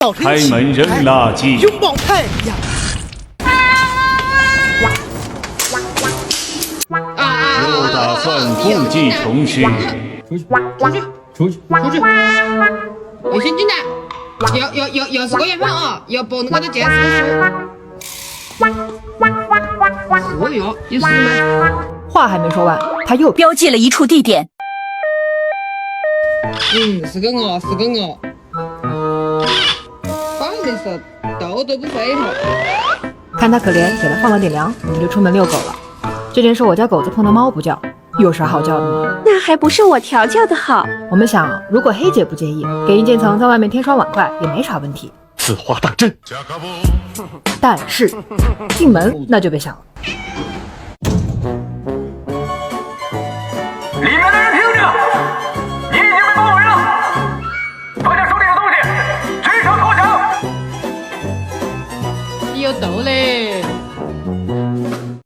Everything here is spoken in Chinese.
保持开门扔垃圾。拥抱太阳。又打算故技重施。出去！卫生进来！又是个圆盘啊！又脖子高头见识个书。哦哟，有事吗？话还没说完，他又标记了一处地点。是个鹅，是个鹅。反正是豆豆不飞头。看他可怜，给他放了点粮，我们就出门遛狗了。这件事我家狗子碰到猫不叫，有啥好叫的吗？那还不是我调教的好。我们想，如果黑姐不介意，给殷建层在外面添双碗筷也没啥问题。此话当真？但是进门那就别想了。里面的人听着，你已经被包围了，放下手里的东西，举手投降。有豆嘞！